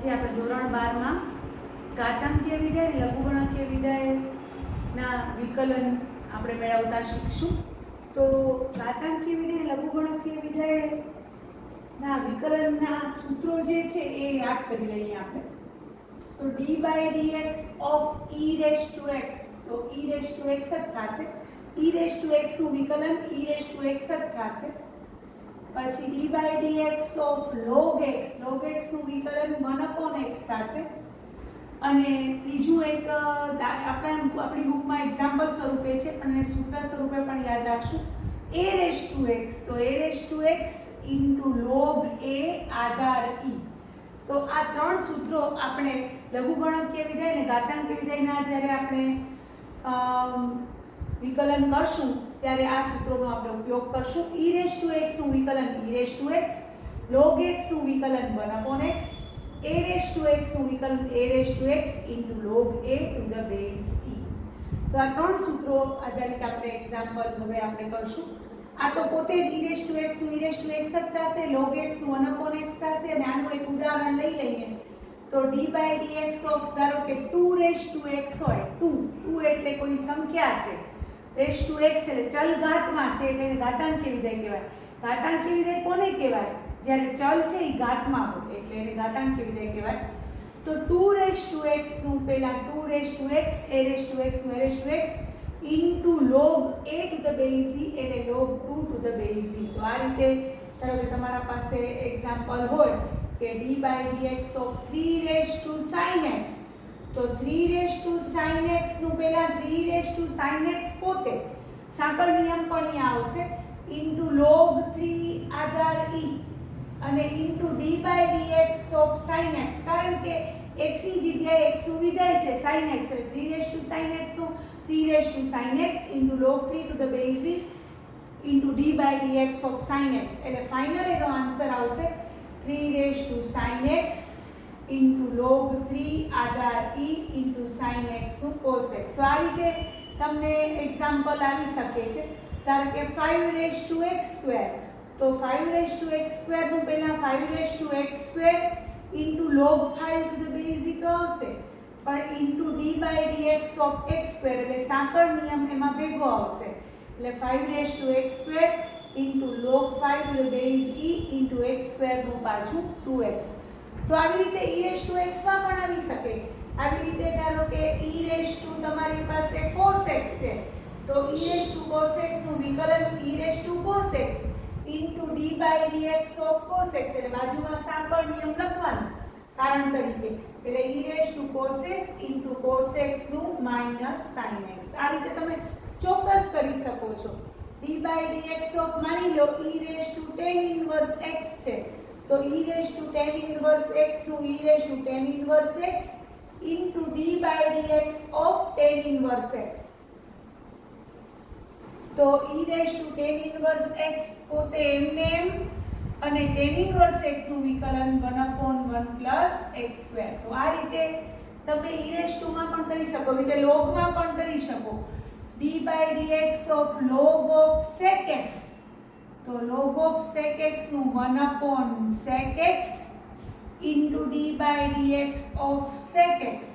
આજે આપણે ધોરણ 12 માં ઘાતાંકીય વિધેય લઘુગણકીય વિધેયના વિકલન આપણે મેળવતા શીખશું. તો ઘાતાંકીય વિધેય લઘુગણકીય વિધેયના વિકલનના સૂત્રો જે છે એ યાદ કરી લઈએ આપણે. તો d/dx of e raised to x, તો e raised to x જ થશે. e raised to x નું વિકલન e raised to x જ થશે. પછી d/dx of log x નું વિકલન 1/x થશે. અને ત્રીજું એક આપણી બુકમાં એક્ઝામ્પલ સ્વરૂપે છે પણ એ સૂત્ર સ્વરૂપે પણ યાદ રાખશું, a raised to x, તો a raised to x into log a Aadhaar e. તો આ ત્રણ સૂત્રો આપણે લઘુગણકીય વિધેય અને ઘાતાંકીય વિધેયના જ્યારે આપણે વિકલન કરશું ત્યારે આ સૂત્રોનો આપણે ઉપયોગ કરશું. e raised to x નું વિકલન e raised to x, log x નું વિકલન 1/x, a raised to x નું વિકલન a raised to x into log a to the base e. તો આ ત્રણ સૂત્રો આધારિત આપણે એક્ઝામ્પલ હવે આપણે કરશું. આ તો પોતે જ e raised to x નું e raised to x જ થશે, log x નું 1/x થશે. અને આનું એક ઉદાહરણ લઈ લઈએ તો d/dx of ધારો કે 2 raised to x હોય, 2 એટલે કોઈ સંખ્યા છે, raised to x એટલે ચલ ઘાતમાં છે એટલે એને ઘાતાંકીય વિધેય કહેવાય. ઘાતાંકીય વિધેય કોને કહેવાય? જ્યારે ચલ છે એ ઘાતમાં હોય એટલે એને ઘાતાંકીય વિધેય કહેવાય. તો 2 raised to x નું પહેલા 2 raised to x, a raised to x નું a raised to x into log a to the base e એટલે log 2 to the base e. તો આ રીતે ધારો કે તમારા પાસે એક્ઝામ્પલ હોય કે d/dx of 3 raised to sin x, તો 3 raised to sin x નું પહેલા 3 raised to sin x પોતે સાંકળ નિયમ પણ અહીંયા આવશે into log 3 આધાર e અને into d/dx of sin x, કારણ કે x ની જગ્યાએ x નું વિધેય છે sin x એટલે 3 raised to sin x નું 3 raised to sin x into log 3 to the base e into d/dx of sin x એટલે ફાઇનલ એનો આન્સર આવશે 3 raised to sin x into log 3 Aadhaar e into sin x નું cos x. તો આ રીતે તમને example આવી શકે છે. ધારો કે 5 raised to x square, તો 5 raised to x square નું પહેલા 5 raised to x square into log 5 to the base e તો આવશે, પણ into d/dx of x square એટલે સાંકળ નિયમ એમાં ભેગો આવશે એટલે 5 raised to x square into log 5 to the base e into x square નું પાછું 2x. તો આવી રીતે e raised to x માં પણ આવી શકે. આવી રીતે ધારો કે e raised to તમારી પાસે cos x છે, તો e raised to cos x નું વિકલન e raised to cos x into d/dx of cos x એટલે બાજુમાં સાંકળ નિયમ લખવાનો કારણ તરીકે એટલે e raised to cos x into cos x નું minus sin x. આ રીતે તમે ચોક્કસ કરી શકો છો. d/dx of માની લો e raised to tan inverse x છે, તો e raised to tan inverse x નું e raised to tan inverse x into d/dx of tan inverse x. તો e raised to tan inverse x પોતે એમને એમ અને tan inverse x નું વિકલન 1/1 plus x square. તો આ રીતે તમે e raised to માં પણ કરી શકો, એટલે log માં પણ કરી શકો. d/dx of log of sec x, તો log of sec x નું 1/sec x into d/dx of sec x,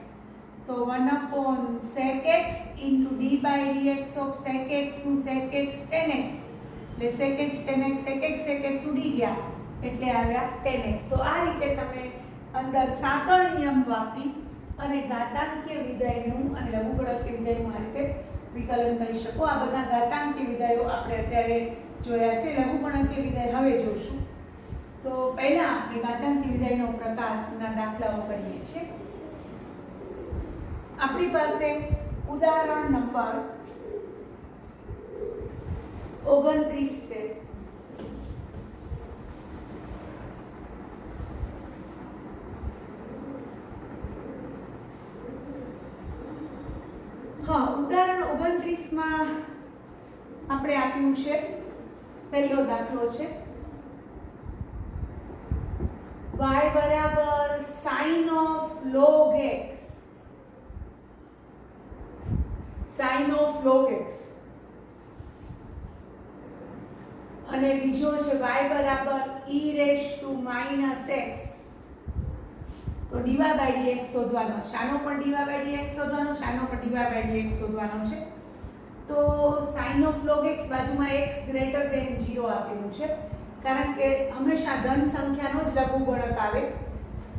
તો 1/sec x into d/dx of sec x નું sec x tan x એટલે sec x tan x sec x ઉડી ગયા એટલે આવ્યા tan x. તો આ રીતે તમે અંદર સાંકળ નિયમ વાપરી અને ઘાતાંકીય વિધેયનું અને લઘુગણકીય વિધેયનું આ રીતે વિકલન કરી શકો. આ બધા ઘાતાંકીય વિધેયો આપણે અત્યારે જોયા છે. લઘુગણકીય વિધેય હવે જોશું. તો પહેલા આપણે ઘાતાંકીય વિધેયનો પ્રકારના દાખલાઓ કરીએ છીએ. આપણી પાસે ઉદાહરણ નંબર 29 છે. હા, ઉદાહરણ 29 માં આપણે આપ્યું છે પહેલો દાખલો છે y બરાબર sin of log x, sin of log x અને બીજો છે y બરાબર e raised to minus x તો dy બાય dx શોધવાનો, શાનો પણ dy બાય dx શોધવાનો, શાનો પણ dy બાય dx શોધવાનો છે. તો sin of log x બાજુમાં x ગ્રેટર ધેન 0 આપેલું છે, કારણ કે હંમેશા ધન સંખ્યાનો જ લઘુગુણક આવે,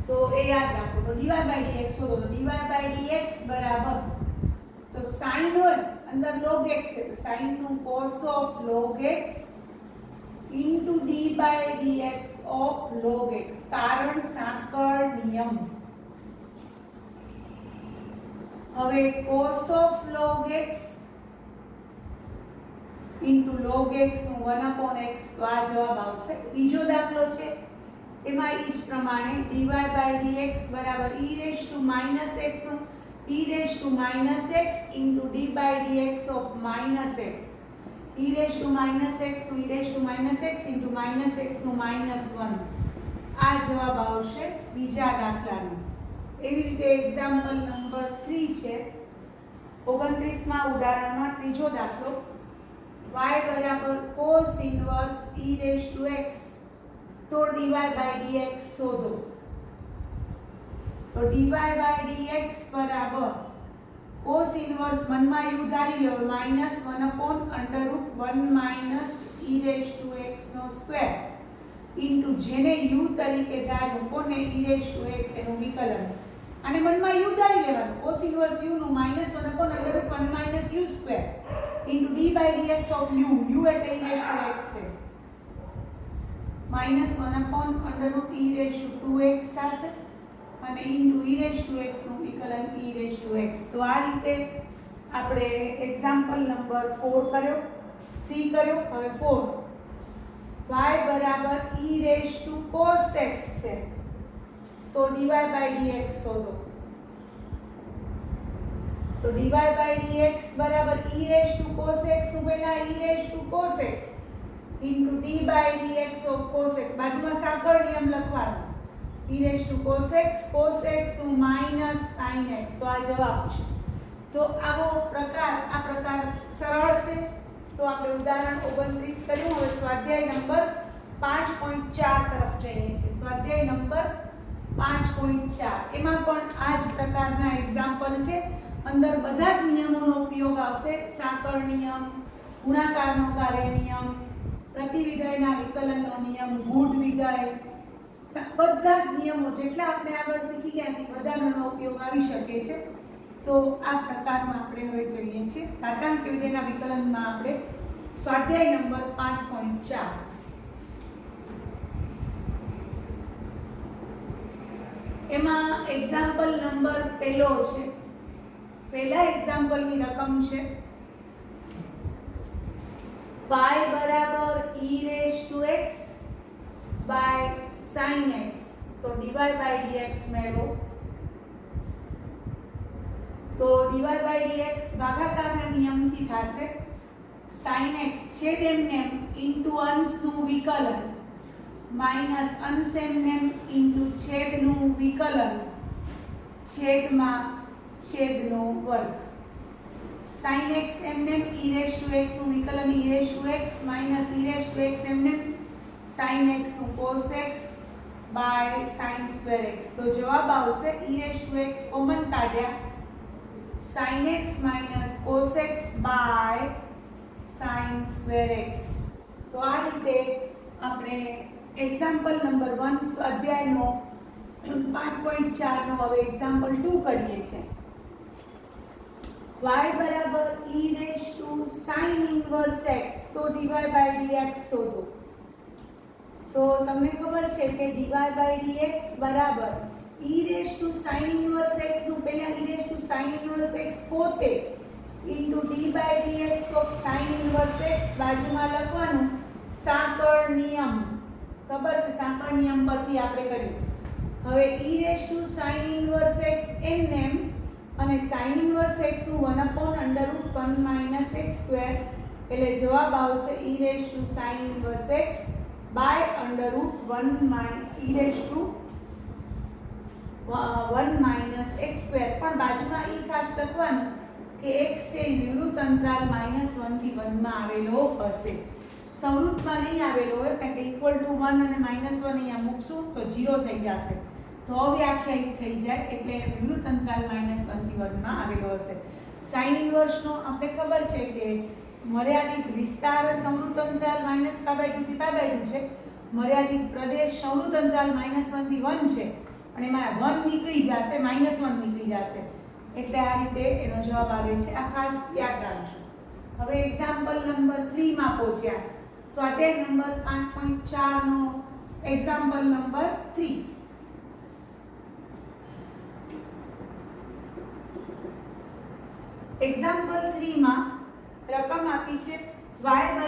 તો એ યાદ રાખો. તો dy બાય dx શોધો. તો dy બાય dx બરાબર, તો sin હોય અંદર log x છે, તો sin નું cos of log x into d by dx of log x, કારણ સાંકળ નિયમ. હવે cos of log x into log x નું 1/x, તો આ જવાબ આવશે. બીજો દાખલો છે એમાં ઈ જ પ્રમાણે dy by dx બરાબર e raised to minus x નું e raised to minus x into d by dx of minus x, e raised to minus x નું e raised to minus x into minus x નું -1, આ જવાબ આવશે બીજા દાખલાનો. એવી રીતે એક્ઝામ્પલ નંબર 3 છે 29માં ઉદાહરણમાં ત્રીજો દાખલો, y બરાબર cos inverse e raised to x, તો dy by dx શોધો. તો dy by dx બરાબર cos inverse મનમાં u ધારી લો, -1/√1 minus e raised to x નો સ્ક્વેર ઇન્ટુ જેને u તરીકે ધાર્યું, કોને e raised to x એનું વિકલન, અને મનમાં u ધારી લેવાનું, cos inverse u નું -1/√1 minus u square into d by dx of u એટલે e raised to x છે, -1/√e raised to 2x થશે, અને into e raised to x નું વિકલન e raised to x. તો આ રીતે આપણે એક્ઝામ્પલ નંબર 4 કર્યો, 3 કર્યો. હવે 4, y બરાબર e raised to cos x છે, તો dy by dx શોધો. તો dy by dx બરાબર e raised to cos x નું પહેલા e raised to cos x into d by dx of cos x, બાજુમાં સાંકળ નિયમ લખવાનો, e raised to cos x નું minus sin x, તો આ જવાબ છે. તો આવો પ્રકાર, આ પ્રકાર સરળ છે. તો આપણે ઉદાહરણ 29 કર્યું. હવે સ્વાધ્યાય નંબર 5.4 તરફ જઈએ છીએ. સ્વાધ્યાય નંબર 5.4, એમાં પણ આ જ પ્રકારના એક્ઝામ્પલ છે. અંદર બધા જ નિયમોનો ઉપયોગ આવશે, સાંકળ નિયમ, ગુણાકારનો કાર્ય નિયમ, પ્રતિવિધેયના વિકલનનો નિયમ, ગુણ વિધેય, બધા જ નિયમો જેટલા આપણે આગળ શીખી ગયા છીએ બધાનો ઉપયોગ આવી શકે છે. તો આ પ્રકારમાં આપણે હવે જોઈએ છીએ ઘાતાંક વિધેયના વિકલનમાં. આપણે સ્વાધ્યાય નંબર 5.4, એમાં એક્ઝામ્પલ નંબર પહેલો છે. પહેલા એક્ઝામ્પલની રકમ છે y બરાબર e raised to x by sin x, તો dy by dx મેળવો. તો dy by dx ભાગાકારના નિયમથી થશે, sin x છેદ એમને ઇન્ટુ અંશનું વિકલન માઈનસ અંશ એમને ઇન્ટુ છેદનું વિકલન છેદમાં છેદનો વર્ગ. sin x એમને e raised to x નું વિકલન e raised to x minus e raised to x એમને sin x નું cos x by sin square x. તો જવાબ આવશે e raised to x common કાઢ્યા, sin x minus cos x by sin square x. તો આ રીતે આપણે એક્ઝામ્પલ નંબર 1 સ્વાધ્યાયનો 5.4 નો હવે એક્ઝામ્પલ 2 કરીએ છીએ. y બરાબર e raised to sin inverse x, તો dy by dx શોધો. તો તમને ખબર છે કે dy by dx બરાબર e raised to sin inverse x નું પહેલા e raised to sin inverse x પોતે into d by dx of sin inverse x, બાજુમાં લખવાનું સાંકળ નિયમ. ખબર છે, સાંકળ નિયમ પરથી આપણે કર્યું. હવે e raised to sin inverse x એમ અને sin inverse x નું 1/√1 minus x square, એટલે જવાબ આવશે e raised to sin inverse x by √1 e raised to 1 minus x square. પણ બાજુમાં ઈ ખાસ લખવાનું કે x છે વિવૃત અંતરાલ -1 થી 1 માં આવેલો હશે, સંવૃતમાં નહીં આવેલો હોય, કારણ કે =1 અને -1 અહીંયા મૂકશું તો 0 થઈ જશે. તો તો અવ્યાખ્યાયિત થઈ જાય એટલે વિવૃત અંતરાલ -1 થી 1 માં આવેલો હશે. સાઇન ઇન્વર્સનો આપણે ખબર છે કે મર્યાદિત વિસ્તાર સંવૃત અંતરાલ -π/2 થી π/2 છે. મર્યાદિત પ્રદેશ સંવૃત અંતરાલ -1 થી 1 છે અને એમાં 1 નીકળી જશે, -1 નીકળી જશે. એટલે આ રીતે એનો જવાબ આવે છે. આ ખાસ યાદ રાખજો. હવે એક્ઝામ્પલ નંબર 3 માં પહોંચ્યા. સ્વાધ્યાય નંબર 5.4 નો એક્ઝામ્પલ નંબર 3. એક્ઝામ્પલ 3 માં રકમ આપી છે y =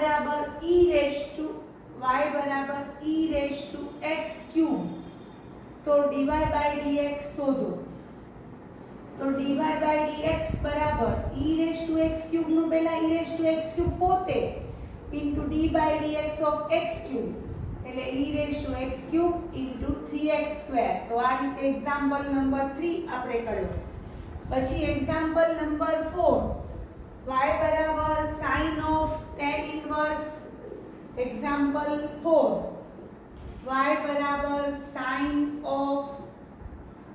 e⁻x³ તો dy/dx શોધો. તો dy/dx બરાબર e⁻x³ નું પહેલા e⁻x³ પોતે into d/dx of x³ એટલે e⁻x³ into 3x². તો આ રીતે એક્ઝામ્પલ નંબર 3 આપણે કર્યો. પછી એક્ઝામ્પલ નંબર 4 y બરાબર sin of tan inverse. Example 4 y બરાબર sin of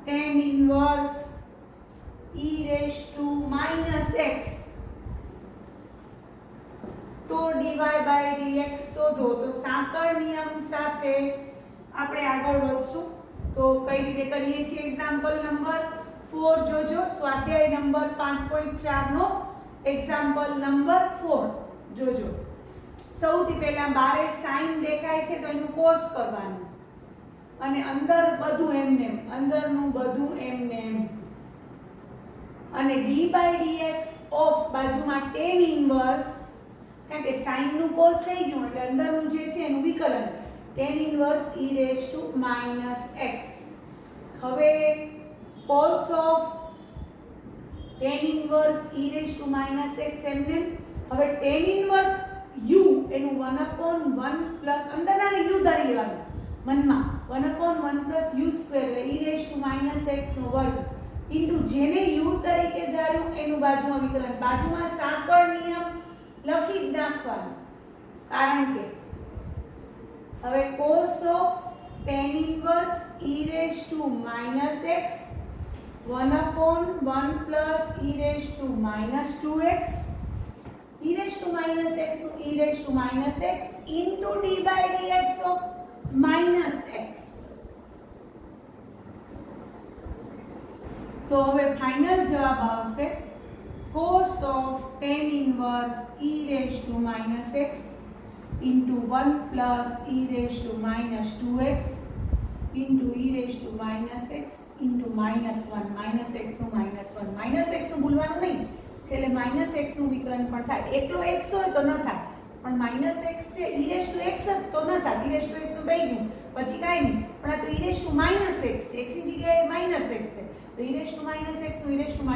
tan inverse e⁻x તો dy/dx શોધો. તો સાંકળ નિયમ સાથે આપણે આગળ વધશું. તો કઈ રીતે કરીએ છીએ એક્ઝામ્પલ નંબર 4 જોજો. સ્વાધ્યાય નંબર 5.4 નો એક્ઝામ્પલ નંબર 4 જોજો. સૌથી પહેલા બારે સાઈન દેખાય છે તો એનું કોસ કરવાનું અને અંદર બધું એમને અંદરનું બધું એમને અને d/dx ઓફ બાજુમાં tan ઇન્વર્સ, કારણ કે સાઈન નું કોસ થઈ ગયું એટલે અંદરનું જે છે એનું વિકલન tan ઇન્વર્સ e⁻x. હવે cos of tan inverse e⁻x એમને. હવે tan ઇન્વર્સ u એનું 1/1 પ્લસ અંદરના ને u ધારી લેવાનું મનમાં 1/1 પ્લસ u સ્ક્વેર e⁻x નો વર્ગ ઇન્ટુ જેને u તરીકે ધાર્યું એનું બાજુમાં વિકલન. બાજુમાં સાંકળ નિયમ લખી જ નાખવાનું કારણ કે હવે cos of tan inverse e⁻x 1/1 plus e⁻2x e⁻x નું e⁻x into d/dx of -x. તો હવે ફાઇનલ જવાબ આવશે cos of tan inverse e⁻x into 1 plus e⁻2x into e⁻x into -1 -x નું -1 -x નું ભૂલવાનું નહીં. છેલ્લે -x નું વિકલન પણ થાય. એકલો x હોય તો ન થાય પણ -x છે e⁻x તો ન થાય. e⁻x નું થઈ ગયું પછી કાઈ નહીં પણ આ તો e⁻x છે. x ની જગ્યાએ -x છે તો e⁻x નું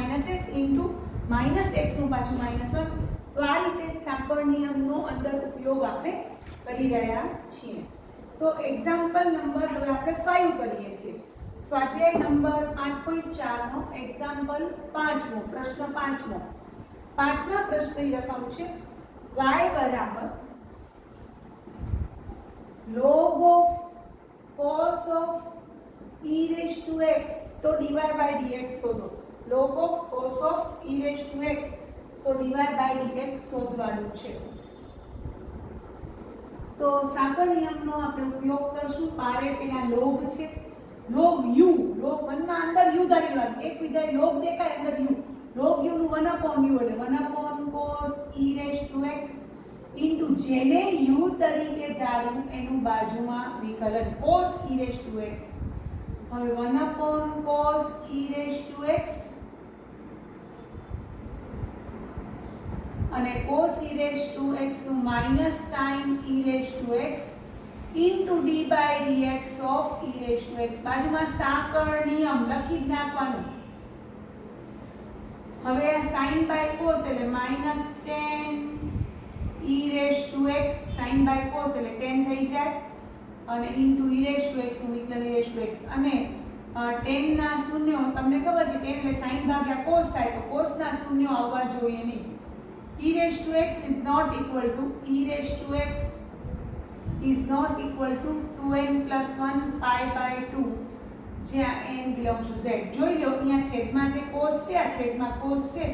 e⁻x into -x નું પાછું -1. તો આ રીતે સાંકળ નિયમનો અંદર ઉપયોગ આપણે કરી રહ્યા છીએ. તો એક્ઝામ્પલ નંબર હવે આપણે 5 કરીએ છીએ. સ્વાધ્યાય નંબર 5.4 નો એક્ઝામ્પલ 5મો પ્રશ્ન 5મો. 5મા પ્રશ્નની રકમ છે y બરાબર log of cos of e⁻x તો dy/dx શોધો. log of cos of e⁻x તો dy/dx શોધવાનું છે. તો સાંકળ નિયમનો આપણે ઉપયોગ કરશું. પારે પેલા log છે log u, log 1 માં અંદર u ધારી લેવાનું. એક વિધાય log દેખાય અંદર u, log u નું 1/u એટલે 1 cos e⁻x into જેને u તરીકે ધાર્યું એનું બાજુમાં વિકલન cos e⁻x. હવે 1 cos e⁻x અને cos e⁻x નું minus sin e⁻x into d/dx of e⁻x. બાજુમાં સાંકળ નિયમ લખી જ નાખવાનું. હવે આ sin by cos એટલે -tan e⁻x sin by cos એટલે tan થઈ જાય અને into e⁻x નું વિકલન e⁻x અને tan ના શૂન્યો તમને ખબર છે tan એટલે sin ભાગ્યા cos થાય તો cos ના શૂન્યો આવવા જોઈએ નહીં. e⁻x is not equal to 2n plus 1 pi by 2 જ્યાં n બિલોંગ્સ ટુ z. જોઈ લો અહીંયા છેદમાં જે cos છે, આ છેદમાં cos છે,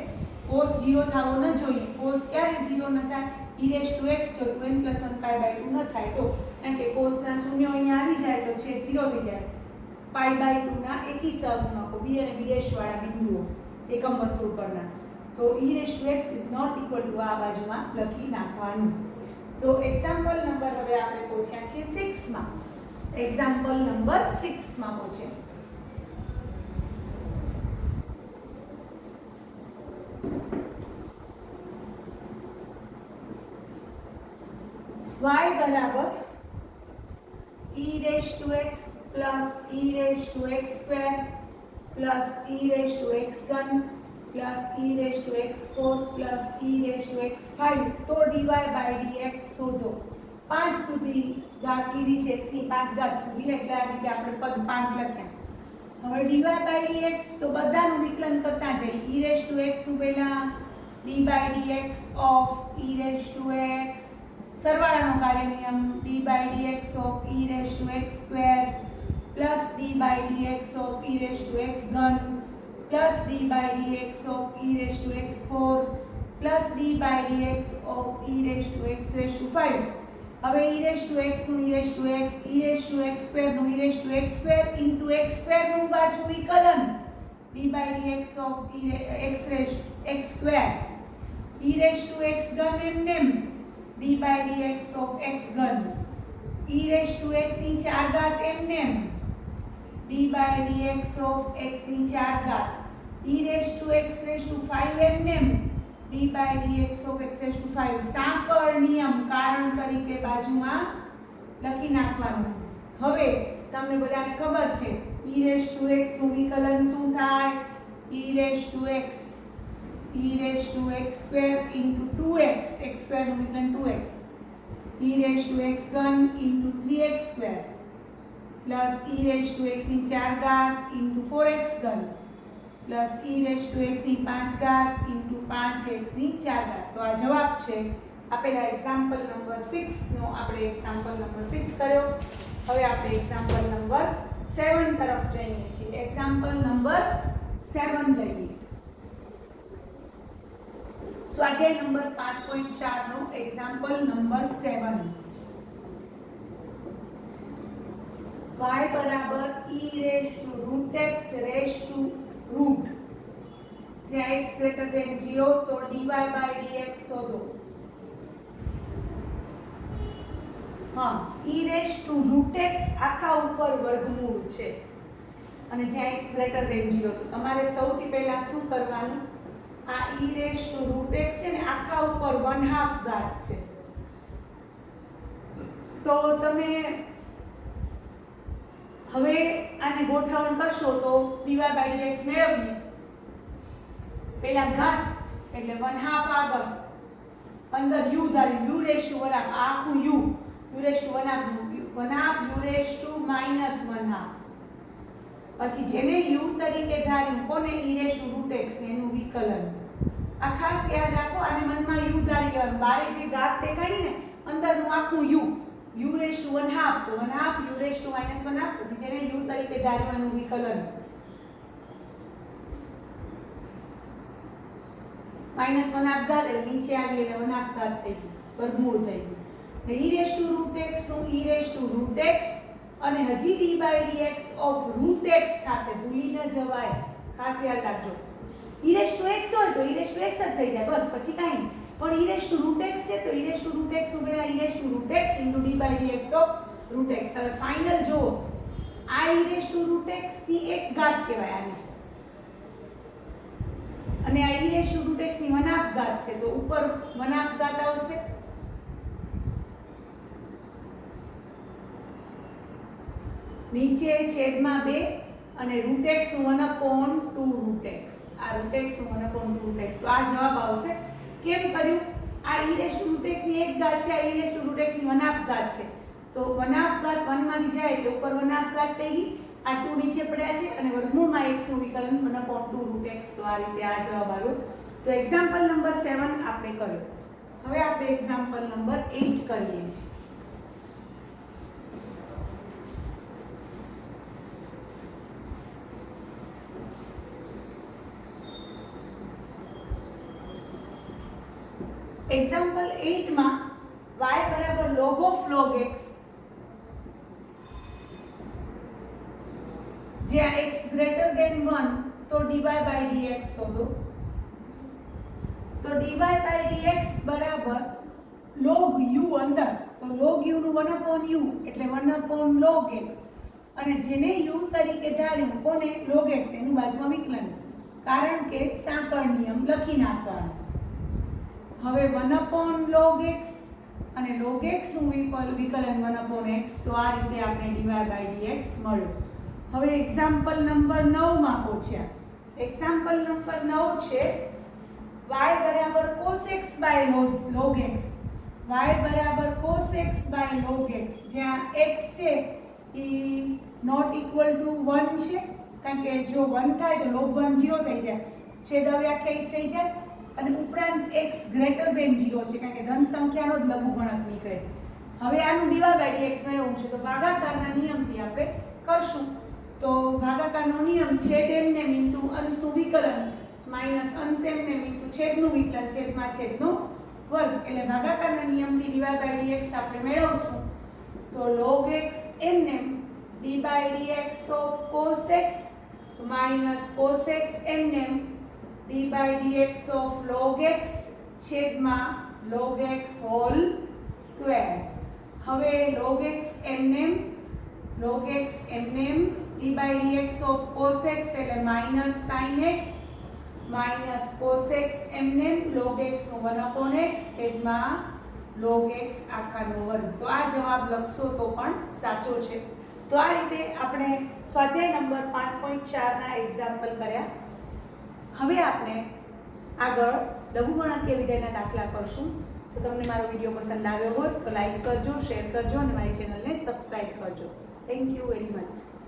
cos 0 થવો ન જોઈએ. cos ક્યારે 0 ન થાય? e⁻x જો 2n + 1π/2 ન થાય તો, કારણ કે cos ના શૂન્ય અહીંયા આવી જાય તો છેદ 0 થઈ જાય. π/2 ના એકી સહગુણકો b અને b' વાળા બિંદુઓ એકમ વર્તુળ પરના, તો e⁻x is not equal to આ બાજુમાં લખી નાખવાનું. તો એક્ઝામ્પલ નંબર હવે આપણે પહોંચ્યા છે 6 માં. એક્ઝામ્પલ નંબર 6 માં પહોંચ્યા. y બરાબર e⁻x plus e⁻x² plus e⁻x3 plus e⁻x4 plus e⁻x5 તો dy/dx શોધો. 5 સુધી ઘાત કીધી છે, x ની 5 ઘાત સુધી, એટલે આ રીતે આપણે પદ 5 લખ્યા. હવે dy/dx તો બધાનું વિકલન કરતા જઈએ. e⁻x નું પહેલા d/dx of e⁻x, સરવાળાનો કાર્ય નિયમ d/dx of e⁻x² plus d/dx of e⁻x3 plus d/dx of e⁻x4 plus d/dx of e⁻x5. હવે e⁻x નું e⁻x, e⁻x² નું e⁻x² into x² નું પાછું વિકલન d/dx of x², e⁻x3 M d/dx of x3, e⁻x ની 4 ઘાત એમ d/dx of x ની 4 ઘાત, e⁻x5 M d/dx of x5. સાંકળ નિયમ કારણ તરીકે બાજુમાં લખી નાખવાનું. હવે તમને બધાને ખબર છે e⁻x નું વિકલન શું થાય? e⁻x e⁻x² into 2x, x² નું વિકલન 2x, e⁻x3 into 3x² plus e⁻x ની 4 ઘાત into 4x3 plus e⁻x ની 5 ઘાત into 5x ની 4 ઘાત. તો આ જવાબ છે આપેલા એક્ઝામ્પલ નંબર 6 નો આપણે એક્ઝામ્પલ નંબર 6 કર્યો. હવે આપણે એક્ઝામ્પલ નંબર 7 તરફ જઈએ છીએ. એક્ઝામ્પલ નંબર 7 લઈએ. સ્વાધ્યાય નંબર 5.4 નો એક્ઝામ્પલ નંબર 7. y બરાબર e⁻x √, જ્યાં x greater than 0 તો dy/dx શોધો. હા, e⁻x આખા ઉપર વર્ગમૂળ છે અને જ્યાં x greater than 0 તો તમારે સૌથી પહેલા શું કરવાનું? આ e⁻x છે ને આખા ઉપર 1/2 ઘાત છે, તો તમે હવે આને ગોઠવણ કરશો તો dy/dx મેળવીએ. પહેલા ઘાત એટલે 1/2 આગળ, અંદર u ધારી u⁻1 આખું u -1/2 પછી જેને u તરીકે ધાર્યું કોને? e⁻x એનું વિકલન. આ ખાસ યાદ રાખો, આને મનમાં u ધારી લેવાનું. બારે જે ઘાત દેખાડી ને અંદરનું આખું u u⁻1/2 તો 1/2 u⁻1/2 પછી જેને u તરીકે ધાર્યું એનું વિકલન -1/2 એટલે નીચે આવી એટલે 1/2 થઈ ગયું, વર્ગમૂળ થઈ ગયું. e⁻x નું e⁻x અને હજી d/dx of √x થશે, ભૂલી ન જવાય, ખાસ યાદ રાખજો. e⁻x હોય તો e⁻x જ થઈ જાય, બસ પછી કાંઈ નહીં. પણ e⁻x છે તો e⁻x નું પહેલા e⁻x into d/dx of √x. હવે ફાઇનલ જો આ e⁻x ની એક ઘાત કહેવાય આને, અને આ e⁻x ની 1/2 ઘાત છે, તો ઉપર 1/2 ઘાત આવશે. નીચે છેદમાં 2 અને √x નું 1/2 √x. આ √x નું 1/2 √x. તો આ જવાબ આવશે. કેમ કર્યું? આ e⁻x ની એક ઘાત છે, આ e⁻x ની 1/2 ઘાત છે, તો 1/2 ઘાત 1 માંથી જાય એટલે ઉપર 1/2 ઘાત થઈ ગઈ, આ 2 નીચે પડ્યા છે અને વર્ગમૂળમાં x નું વિકલન 1/2 √x. તો આ રીતે આ જવાબ આવ્યો. તો એક્ઝામ્પલ નંબર 7 આપણે કર્યો. હવે આપણે એક્ઝામ્પલ નંબર 8 કરીએ છીએ. એક્ઝામ્પલ 8 માં y બરાબર log of log x, જ્યાં x ગ્રેટર ધેન 1 તો dy by dx શોધો. તો dy by dx બરાબર log u અંદર, તો log u નું 1 upon u એટલે 1 upon log x, અને જેને u તરીકે ધાર્યું કોને log x, એનું બાજુમાં વિકલન, કારણ કે સાંકળ નિયમ લખી નાખવાનો. હવે 1 upon log x અને log x નું વિકલન 1 upon x, તો આ રીતે આપણે dy by dx મળ્યું. હવે એક્ઝામ્પલ નંબર 9 માં પહોંચ્યા. એક્ઝામ્પલ નંબર 9 છે y બરાબર cos x by log x, y બરાબર cos x by log x, જ્યાં x છે ઈ નોટ ઇક્વલ ટુ 1 છે, કારણ કે જો 1 થાય તો log 1 0 થઈ જાય, છેદ અવ્યાખ્યાયિત થઈ જાય, અને ઉપરાંત x ગ્રેટર ધેન 0 છે, કારણ કે ધન સંખ્યાનો જ લઘુગણક નીકળે. હવે આનું dy by dx મેળવવું છે, તો ભાગાકારના નિયમથી આપણે કરશું. તો ભાગાકારનો નિયમ છેદ એમ ઇન્ટુ અંશનું વિકલન માઈનસ અંશ એમ ઇન્ટુ છેદનું વિકલન છેદમાં છેદનો વર્ગ, એટલે ભાગાકારના નિયમથી dy by dx આપણે મેળવશું. તો log x M d by dx of cos x minus cos x M d by dx of log x છેદમાં log x whole square. હવે log x M d by dx of cos x એટલે minus sin x minus cos x એમ log x નું 1 upon x છેદમાં log x આખાનો વર્ગ. તો આ જવાબ લખશો તો પણ સાચો છે. તો આ રીતે આપણે સ્વાધ્યાય નંબર 5.4 ના એક્ઝામ્પલ કર્યા. હવે આપણે આગળ લઘુગણકીય વિધેયના દાખલા કરશું. તો તમને મારો વિડીયો પસંદ આવ્યો હોય તો લાઈક કરજો, શેર કરજો અને મારી ચેનલને સબસ્ક્રાઇબ કરજો. Thank you very much.